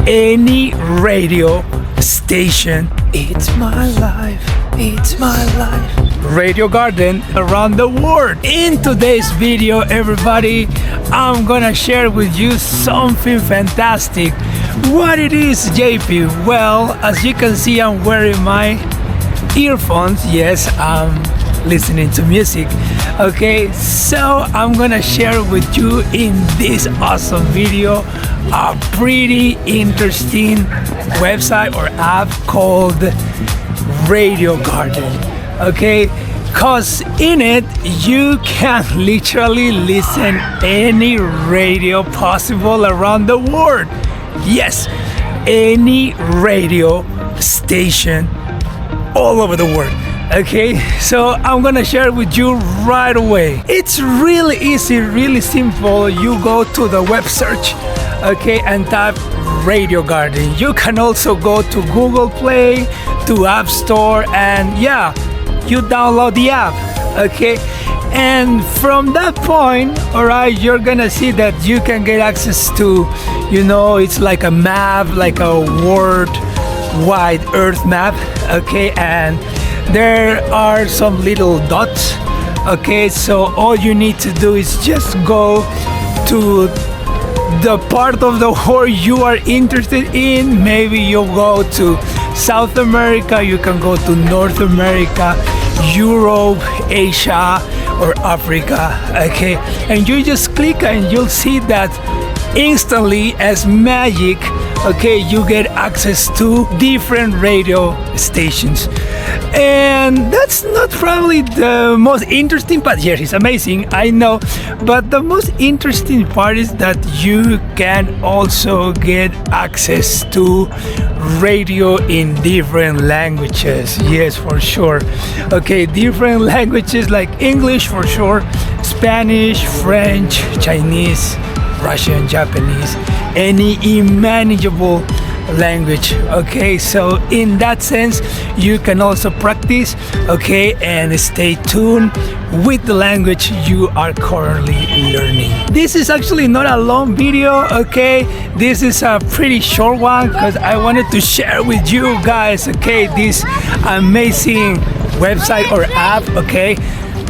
any radio station. It's my life, it's my life. Radio Garden around the world. In today's video, everybody, I'm gonna share with you something fantastic. What it is, JP? Well, as you can see, I'm wearing my earphones. Yes, I'm listening to music. Okay, so I'm gonna share with you in this awesome video a pretty interesting website or app called Radio Garden. Okay, cause in it you can literally listen any radio possible around the world. Yes, any radio station all over the world. Okay, so I'm gonna share with you right away. It's really easy, really simple. You go to the web search, okay, and type Radio Garden. You can also go to Google Play, to App Store, and yeah, you download the app, okay. And from that point, all right, you're gonna see that you can get access to, it's like a map, like a worldwide Earth map, okay, and there are some little dots. Okay, so all you need to do is just go to the part of the world you are interested in. Maybe you'll go to South America, you can go to North America, Europe, Asia, or Africa. Okay, and you just click and you'll see that instantly as magic. Okay, you get access to different radio stations. And that's not probably the most interesting part. Yes, it's amazing, I know. But the most interesting part is that you can also get access to radio in different languages. Yes, for sure. Okay, different languages like English for sure, Spanish, French, Chinese, Russian, Japanese, any imaginable language. Okay, so in that sense you can also practice, okay, and stay tuned with the language you are currently learning. This is actually not a long video, okay, this is a pretty short one because I wanted to share with you guys, okay, this amazing website or app, okay,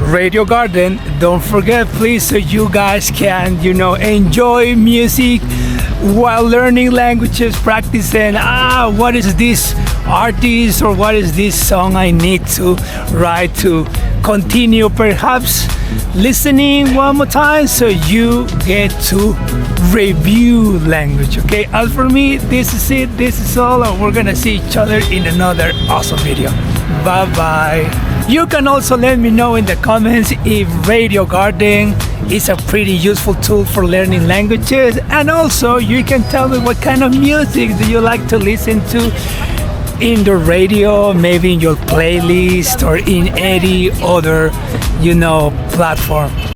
Radio Garden. Don't forget, please, so you guys can, enjoy music while learning languages, practicing, what is this artist or what is this song I need to write to continue perhaps listening one more time so you get to review language. Okay, as for me, this is it, this is all, and we're gonna see each other in another awesome video. Bye bye. You can also let me know in the comments if Radio Garden is a pretty useful tool for learning languages, and also you can tell me what kind of music do you like to listen to in the radio, maybe in your playlist or in any other platform.